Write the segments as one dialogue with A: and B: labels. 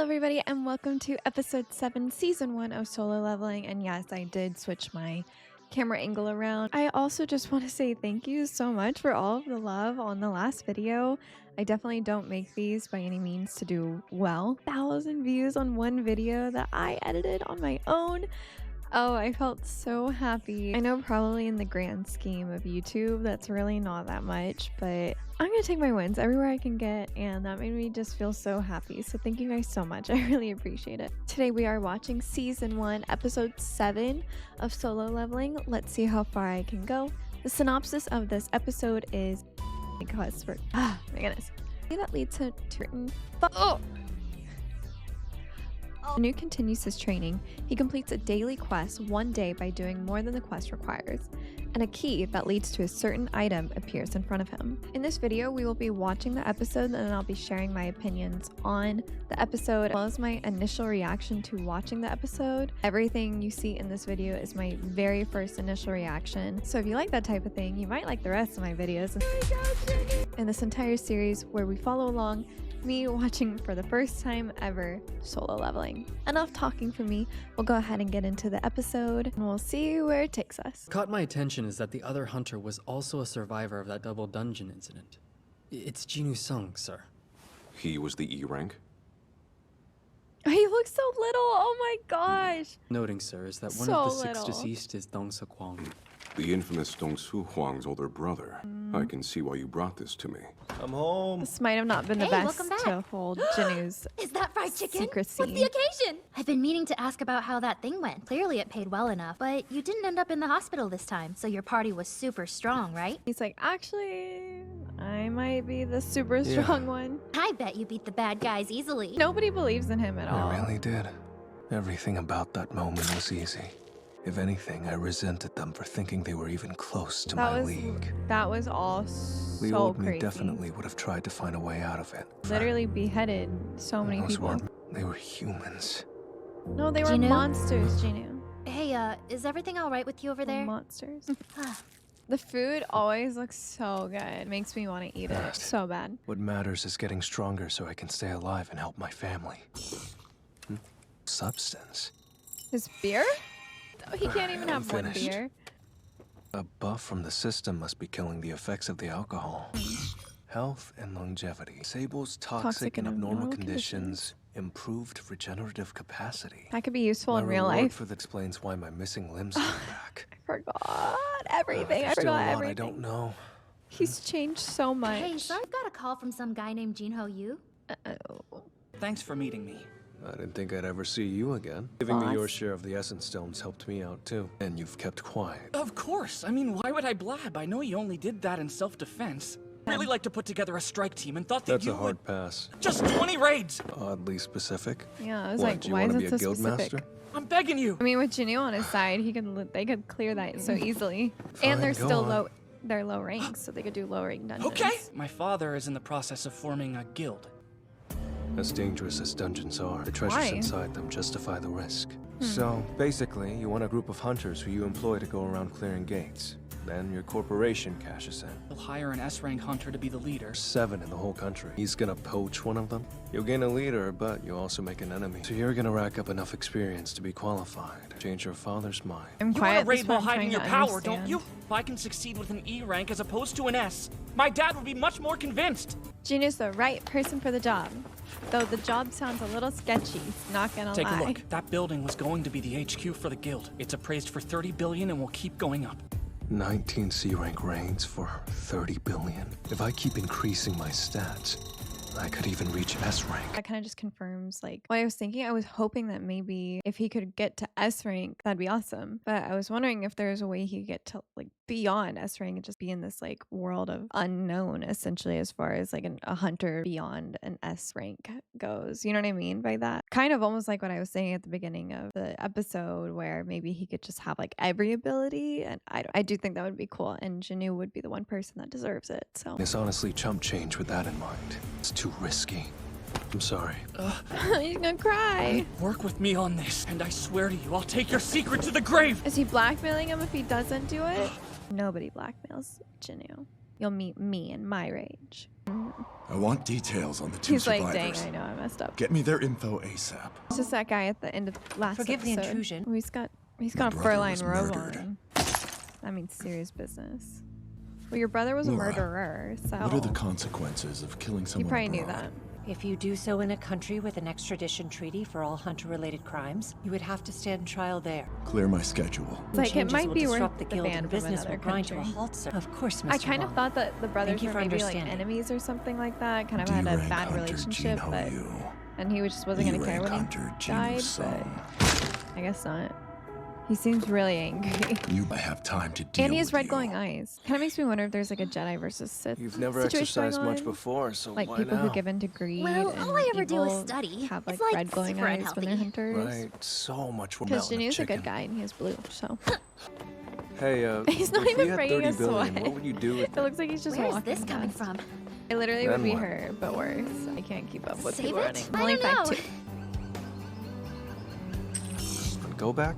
A: everybody, and welcome to episode 7, season 1 of Solo Leveling. And yes, I did switch my camera angle around. I also just want to say thank you so much for all of the love on the last video. I definitely don't make these by any means to do well. 1,000 views on one video that I edited on my own. Oh, I felt so happy. I know probably in the grand scheme of YouTube, that's really not that much, but I'm gonna take my wins everywhere I can get, and that made me just feel so happy. So thank you guys so much. I really appreciate it. Today we are watching season 1, episode 7 of Solo Leveling. Let's see how far I can go. The synopsis of this episode is my goodness. That leads to certain Anu continues his training. He completes a daily quest one day by doing more than the quest requires, and a key that leads to a certain item appears in front of him. In this video, we will be watching the episode, and I'll be sharing my opinions on the episode, as well as my initial reaction to watching the episode. Everything you see in this video is my very first initial reaction, so if you like that type of thing, you might like the rest of my videos. In this entire series, where we follow along me watching for the first time ever Solo Leveling. Enough talking for me. We'll go ahead and get into the episode, and we'll see where it takes us.
B: What caught my attention is that the other hunter was also a survivor of that double dungeon incident. It's Jinwoo Sung, sir.
C: He was the E rank?
A: He looks so little. Oh my gosh.
B: Noting, sir, is that one
A: So
B: of the 6
A: little.
B: deceased is Dong-Suk Hwang.
C: The infamous Dong-Soo Hwang's older brother. I can see why you brought this to me.
D: I'm home.
A: This might have not been the
E: Hey,
A: best
E: welcome back.
A: to hold Jinwoo's
E: Is that fried chicken?
A: secrecy.
E: What's the occasion? I've been meaning to ask about how that thing went. Clearly it paid well enough, but you didn't end up in the hospital this time, so your party was super strong, right?
A: He's like, actually, I might be the super strong one.
E: I bet you beat the bad guys easily.
A: Nobody believes in him at all.
D: I really did. Everything about that moment was easy. If anything, I resented them for thinking they were even close to my league.
A: That was all so
D: Leold
A: crazy.
D: definitely would have tried to find a way out of it.
A: Literally beheaded so many
D: Those
A: people.
D: they were humans.
A: No, they were
E: Jinwoo?
A: monsters, Jinwoo.
E: Hey, is everything all right with you over there?
A: Monsters. The food always looks so good. It makes me want to eat it so bad.
D: What matters is getting stronger so I can stay alive and help my family. Substance.
A: His beer? Oh, he can't even
D: I'm
A: have one
D: finished.
A: beer.
D: A buff from the system must be killing the effects of the alcohol. Health and longevity. Disables toxic and abnormal conditions. Improved regenerative capacity.
A: That could be useful
D: My
A: in real
D: reward
A: life.
D: for that explains why my missing limbs came back.
A: I forgot everything. I
D: There's still a
A: forgot
D: lot
A: everything.
D: I don't know.
A: He's changed so much.
E: Hey, so I've got a call from some guy named Jinho Yu.
A: Uh-oh.
F: Thanks for meeting me.
D: I didn't think I'd ever see you again. Giving me your
A: Boss.
D: share of the essence stones helped me out too. And you've kept quiet.
F: Of course. I mean, why would I blab? I know you only did that in self-defense. Really like to put together a strike team and thought that
D: That's
F: you
D: a hard pass.
F: would... Just 20 raids!
D: Oddly specific.
A: Yeah, I was
D: What,
A: like,
D: do you
A: why
D: want
A: is
D: to be
A: it
D: a
A: so
D: guild
A: specific?
D: master?
F: I'm begging you!
A: I mean, with Jinwoo on his side, they could clear that so easily.
D: Fine,
A: And they're
D: go
A: still
D: on.
A: they're low ranks, so they could do low rank dungeons.
F: Okay! My father is in the process of forming a guild.
D: As dangerous as dungeons are, the treasures
A: Why?
D: inside them justify the risk. So, basically, you want a group of hunters who you employ to go around clearing gates. Then your corporation cashes in.
F: He'll hire an S-rank hunter to be the leader.
D: 7 in the whole country. He's gonna poach one of them. You'll gain a leader, but you'll also make an enemy. So you're gonna rack up enough experience to be qualified. Change your father's mind.
A: I'm
F: You
A: quiet
F: want to
A: this
F: raid
A: one,
F: while hiding
A: trying
F: your
A: to
F: power, don't
A: understand.
F: you? If I can succeed with an E rank as opposed to an S, my dad would be much more convinced.
A: Jinwoo's the right person for the job. Though the job sounds a little sketchy, not gonna
F: Take
A: lie.
F: a look. That building was going to be the HQ for the guild. It's appraised for 30 billion and will keep going up.
D: 19 C-rank raids for 30 billion. If I keep increasing my stats, I could even reach S-rank.
A: That kind of just confirms like what I was thinking. I was hoping that maybe if he could get to S rank, that'd be awesome. But I was wondering if there's a way he could get to like beyond S rank and just be in this like world of unknown, essentially, as far as like a hunter beyond an S rank goes. You know what I mean by that? Kind of almost like what I was saying at the beginning of the episode, where maybe he could just have like every ability. And I do think that would be cool. And Jinwoo would be the one person that deserves it. So
D: It's honestly chump change with that in mind. It's too risky. I'm sorry.
A: he's gonna cry.
F: Work with me on this, and I swear to you, I'll take your secret to the grave!
A: Is he blackmailing him if he doesn't do it? Nobody blackmails Jinwoo. you'll meet me in my rage.
G: I want details on the two
A: He's like,
G: survivors.
A: dang, I know I messed up.
G: Get me their info ASAP.
A: It's just that guy at the end of last
H: Forgive the
A: episode.
H: intrusion.
A: Oh, he's got
G: My
A: a
G: brother
A: fur line
G: was
A: robe
G: murdered.
A: on. That means serious business. Well, your brother was a
G: Laura,
A: murderer, so
G: What are the consequences of killing
A: you
G: someone
A: probably knew
G: abroad?
A: that.
H: If you do so in a country with an extradition treaty for all hunter-related crimes, you would have to stand trial there.
G: Clear my schedule.
A: It's like it
H: Changes
A: might
H: will
A: be worth
H: disrupt the
A: the
H: guild
A: ban
H: and
A: from
H: business
A: another
H: will grind
A: country.
H: to a halt, sir. Of course, Mr.
A: I kind of
H: Wong.
A: thought that the brothers
H: you
A: were
H: for
A: maybe like
H: understanding.
A: enemies or something like that. Kind of had a
G: D-rank
A: bad
G: Hunter
A: relationship,
G: Jin
A: but
G: Ho-yu.
A: and he just wasn't gonna care
G: E-rank
A: when
G: Hunter
A: he
G: Jin
A: died.
G: Ho-sung.
A: But I guess not. He seems really angry.
G: You I have time to deal
A: And he has
G: with
A: red
G: you.
A: glowing eyes. Kind of makes me wonder if there's like a Jedi versus Sith
D: You've never
A: situation
D: exercised
A: going
D: much
A: on.
D: before, so
A: Like
D: why
A: people
D: now?
A: who give in to greed
E: Well,
A: and
E: all I ever do is
A: evil
E: study.
A: have
E: It's
A: like
E: like
A: red glowing
E: super
A: eyes when they're
E: unhealthy.
A: hunters.
D: Right, so much more
A: Because
D: mountain of
A: Janu's a good
D: chicken.
A: guy and he has blue, so
D: Hey,
A: he's not
D: if we
A: even
D: had
A: breaking
D: 30
A: a
D: billion,
A: sweat.
D: what would you do with
A: It
D: it?
A: looks like he's just
E: Where is
A: walking
E: this coming
A: past.
E: from?
A: It literally would
D: Then
A: be
D: what?
A: her, but worse. I can't keep up with
E: Save
A: people
E: it?
A: running. I'm
E: I
A: only
E: don't know.
A: 5'2".
D: Go back?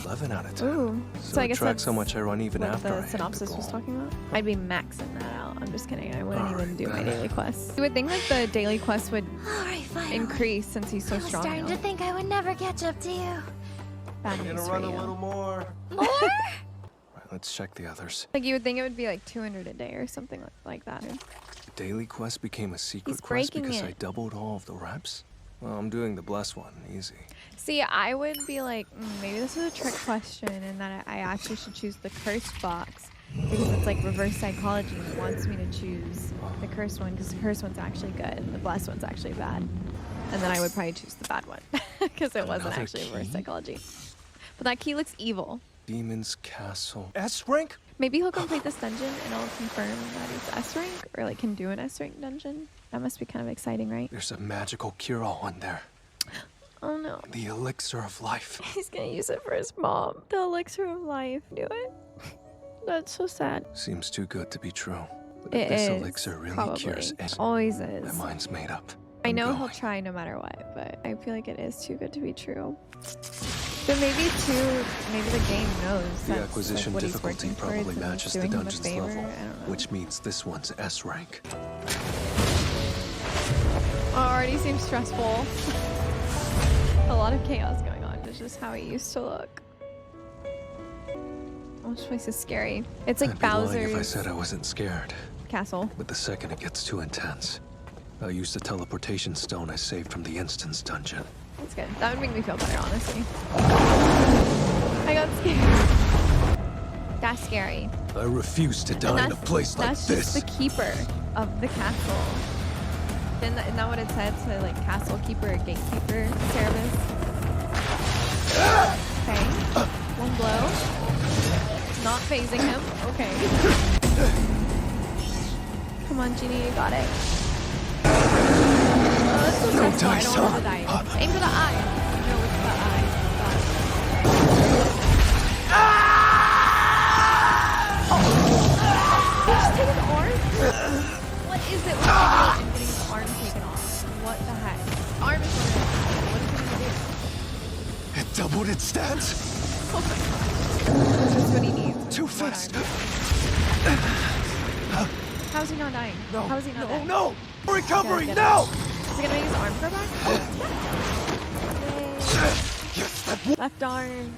D: 11 out of 10.
A: Ooh.
D: So
A: I
D: it
A: guess
D: tracks how
A: that's
D: much I run even
A: what
D: after I
A: the
D: hit
A: synopsis
D: the
A: was
D: goal.
A: talking about. I'd be maxing that out. I'm just kidding. I wouldn't even
D: Alright,
A: do my
D: then.
A: daily quests. You would think like the daily quests would
E: Alright, fine.
A: increase since he's so
E: I was
A: strong
E: starting
A: now.
E: to think I would never catch up to you.
A: Bad
D: I'm
A: news
D: gonna
A: for
D: run a
A: you.
D: little more.
E: More?
D: Right, let's check the others.
A: Like you would think it would be like 200 a day or something like that.
D: The daily quest became a secret
A: He's
D: quest
A: breaking
D: because I
A: it.
D: doubled all of the reps? Well, I'm doing the blessed one, easy.
A: See, I would be like, maybe this is a trick question and that I actually should choose the cursed box because it's like reverse psychology and it wants me to choose the cursed one because the cursed one's actually good and the blessed one's actually bad. And then I would probably choose the bad one because it wasn't
D: Another
A: actually reverse
D: key?
A: psychology. But that key looks evil.
D: Demon's Castle. S rank?
A: Maybe he'll complete this dungeon and I'll confirm that he's S rank or like can do an S rank dungeon. That must be kind of exciting, right?
D: There's a magical cure-all in there.
A: Oh no.
D: The elixir of life.
A: He's gonna use it for his mom. The elixir of life. Do it. That's so sad.
D: Seems too good to be true. But
A: It
D: if this
A: is.
D: elixir really
A: Probably.
D: cures
A: It
D: it,
A: always
D: my
A: is.
D: mind's made up.
A: I
D: I'm
A: know he'll
D: going.
A: try no matter what, but I feel like it is too good to be true. But maybe the game knows
D: The
A: that's
D: acquisition
A: like what he's
D: difficulty
A: working
D: probably
A: towards and it's
D: matches the
A: doing him a
D: dungeon's
A: favor.
D: level,
A: I don't know.
D: which means this one's S rank.
A: Oh, already seems stressful. A lot of chaos going on. It's just how he used to look. Oh, this place is scary. It's like
D: I'd be lying if I
A: Bowser's
D: said I wasn't scared.
A: castle.
D: But the second it gets too intense, I'll use the teleportation stone I saved from the instance dungeon.
A: That's good. That would make me feel better, honestly. I got scared. That's scary.
D: I refuse to die in a place like
A: that's
D: this.
A: just the keeper of the castle. Isn't that what it said to like castle keeper or gatekeeper service? Okay. One blow. Not phasing him. Okay. Come on, Genie, you got it. Oh, that's so stressful. I don't want to die. Aim for the eye. No, it's the eye. Got it. Did you just take his arm? What is it with him getting his arm taken off? What the heck? Arm is what is he gonna do?
D: It doubled its stats.
A: Oh my god. That's what he needs.
D: Too
A: One
D: fast.
A: arm. How's he not dying?
D: No.
A: How is he not dying?
D: No. Recovery
A: Get
D: now.
A: Is he gonna make his arm grow back?
D: Yes, that
A: Yay. Left arm.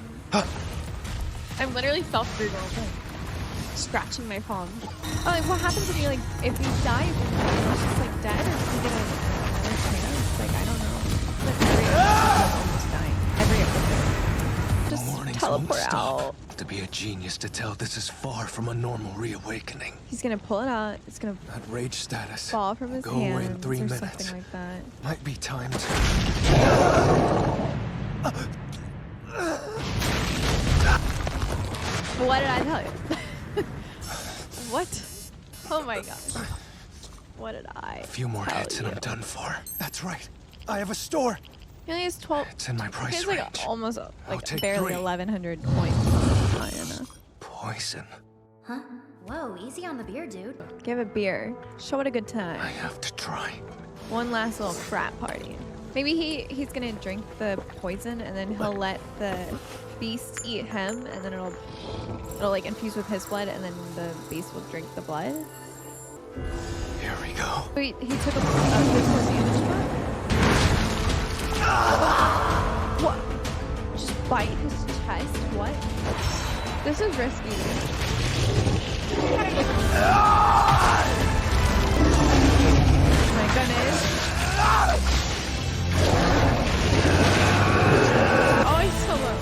A: I'm literally self-revolving. Scratching my palm. Oh, like what happens if he dies and he's just like dead, or does he get another chance? Like I don't know. Like every episode, almost dying. Every episode. Just
D: warnings won't
A: teleport
D: stop.
A: out.
D: To be a genius to tell this is far from a normal reawakening.
A: He's gonna pull it out. It's gonna
D: That rage status
A: fall from his
D: go away
A: hands
D: in 3
A: or
D: minutes.
A: something like that.
D: Might be time to.
A: What did I tell you? What? Oh my gosh. What did I
D: A few more
A: tell
D: hits and
A: you?
D: I'm done for. That's right. I have a store.
A: He only has 12.
D: It's in my
A: He
D: price
A: has
D: range.
A: like almost like
D: take
A: barely
D: 3.
A: 1,100 points. I don't know.
D: Poison.
E: Huh? Whoa, easy on the beer, dude.
A: Give a beer. Show it a good
D: I
A: time.
D: have to try.
A: One last little frat party. Maybe he's gonna drink the poison and then he'll let the beast eat him, and then it'll like infuse with his blood, and then the beast will drink the blood.
D: Here we go.
A: Wait, he took a critical damage back? What? Just bite his chest? What? This is risky. My goodness. Oh, he's so low.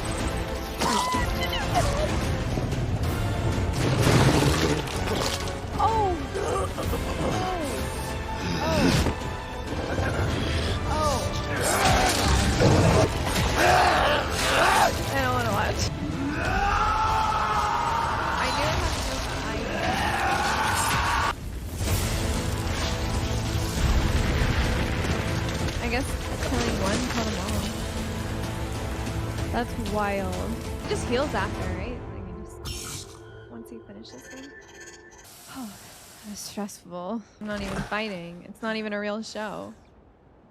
A: Oh. I don't want to watch. I knew it had to go I guess killing one killed them all. That's wild. He just heals after, right? Like he just once he finishes them. Oh, that's stressful. I'm not even fighting. It's not even a real show.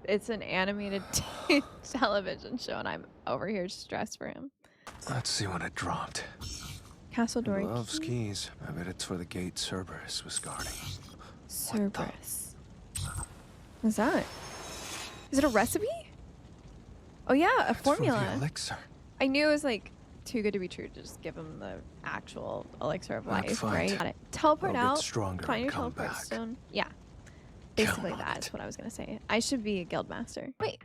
A: It's an animated television show, and I'm over here stressed for him.
D: Let's see what it dropped.
A: Castle door.
D: Love skis. I bet it's for the gate Cerberus was guarding.
A: Cerberus. What's that? Is it a recipe? Oh yeah, a formula.
D: For the elixir.
A: I knew it was like too good to be true to just give him the actual elixir of
D: That
A: life,
D: fight.
A: right? Got it. Teleport
D: I'll get
A: out.
D: stronger
A: Find
D: and
A: your
D: come
A: teleport
D: back.
A: stone. Yeah. Basically
D: Count on
A: that's
D: it.
A: what I was gonna say. I should be a guild master. Wait,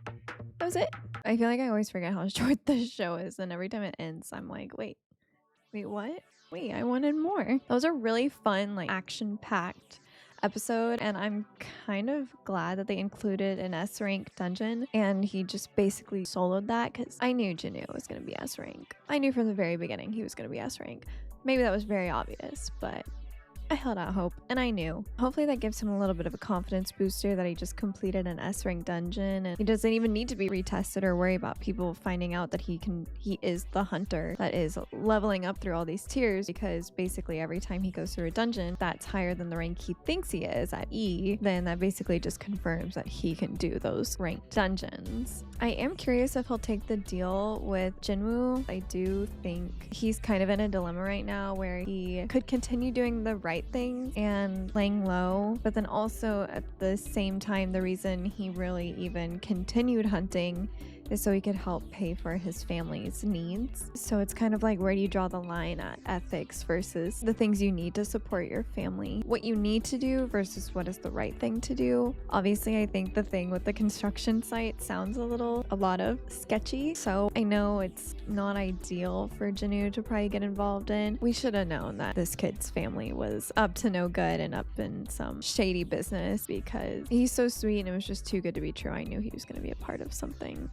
A: that was it? I feel like I always forget how short this show is, and every time it ends, I'm like, wait, what? Wait, I wanted more. Those are really fun, like action-packed episode, and I'm kind of glad that they included an S rank dungeon, and he just basically soloed that because I knew Jinu was going to be S rank. I knew from the very beginning he was going to be S rank. Maybe that was very obvious, but I held out hope, and I knew. Hopefully that gives him a little bit of a confidence booster that he just completed an S rank dungeon, and he doesn't even need to be retested or worry about people finding out that he is the hunter that is leveling up through all these tiers, because basically every time he goes through a dungeon that's higher than the rank he thinks he is at E, then that basically just confirms that he can do those ranked dungeons. I am curious if he'll take the deal with Jinwoo. I do think he's kind of in a dilemma right now where he could continue doing the right things and laying low, but then also at the same time, the reason he really even continued hunting is so he could help pay for his family's needs. So it's kind of like, where do you draw the line at ethics versus the things you need to support your family? What you need to do versus what is the right thing to do. Obviously, I think the thing with the construction site sounds a lot of sketchy. So I know it's not ideal for Jinu to probably get involved in. We should have known that this kid's family was up to no good and up in some shady business, because he's so sweet and it was just too good to be true. I knew he was going to be a part of something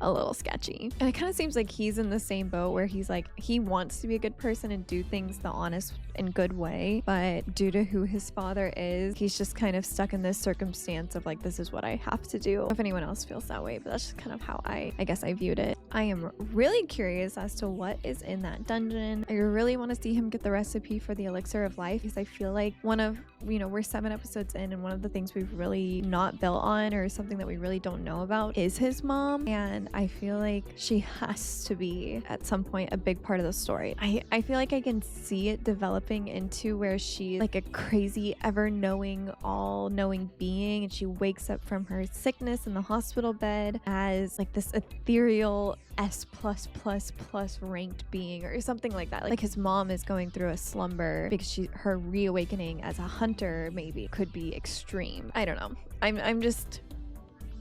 A: a little sketchy. And it kind of seems like he's in the same boat where he's like, he wants to be a good person and do things the honest and good way, but due to who his father is, he's just kind of stuck in this circumstance of like, this is what I have to do. I don't know if anyone else feels that way, but that's just kind of how I guess I viewed it. I am really curious as to what is in that dungeon. I really want to see him get the recipe for the elixir of life, because I feel like we're 7 episodes in, and one of the things we've really not built on, or something that we really don't know about, is his mom. And I feel like she has to be at some point a big part of the story. I feel like I can see it developing into where she's like a crazy, ever-knowing, all-knowing being, and she wakes up from her sickness in the hospital bed as like this ethereal S+++ ranked being or something like that. Like his mom is going through a slumber because her reawakening as a hunter maybe could be extreme. I don't know. I'm just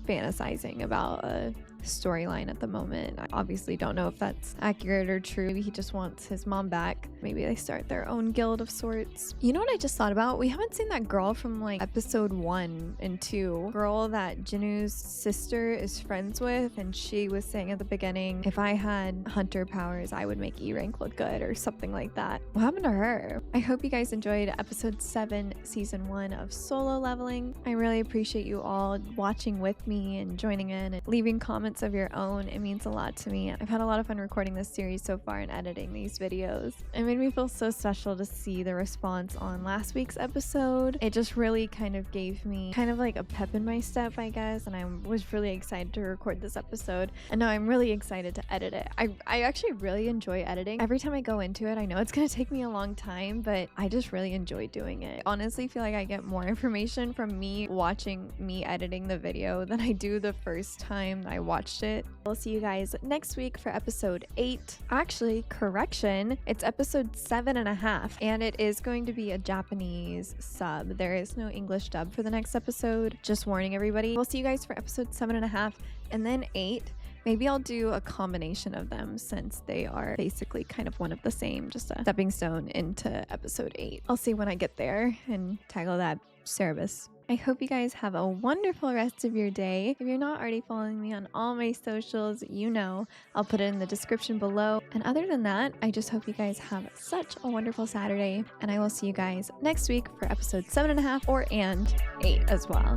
A: fantasizing about a storyline at the moment. I obviously don't know if that's accurate or true. Maybe he just wants his mom back. Maybe they start their own guild of sorts. You know what I just thought about? We haven't seen that girl from like episode 1 and 2. Girl that Jinu's sister is friends with, and she was saying at the beginning, if I had hunter powers, I would make E rank look good or something like that. What happened to her? I hope you guys enjoyed episode 7, season 1 of Solo Leveling. I really appreciate you all watching with me and joining in and leaving comments comments of your own. It means a lot to me. I've had a lot of fun recording this series so far and editing these videos. It made me feel so special to see the response on last week's episode. It just really kind of gave me kind of like a pep in my step, I guess, and I was really excited to record this episode, and now I'm really excited to edit it. I actually really enjoy editing. Every time I go into it, I know it's gonna take me a long time, but I just really enjoy doing it. I honestly feel like I get more information from me watching me editing the video than I do the first time I watched it. We'll see you guys next week for episode 8. Actually, correction, it's episode 7.5, and it is going to be a Japanese sub. There is no English dub for the next episode. Just warning everybody. We'll see you guys for episode 7.5 and then 8. Maybe I'll do a combination of them since they are basically kind of one of the same, just a stepping stone into episode 8. I'll see when I get there and tackle that service. I hope you guys have a wonderful rest of your day. If you're not already following me on all my socials, you know, I'll put it in the description below. And other than that, I just hope you guys have such a wonderful Saturday, and I will see you guys next week for episode 7.5 and 8 as well.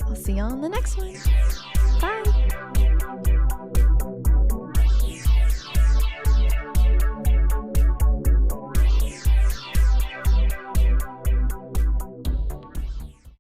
A: I'll see you on the next one. Bye!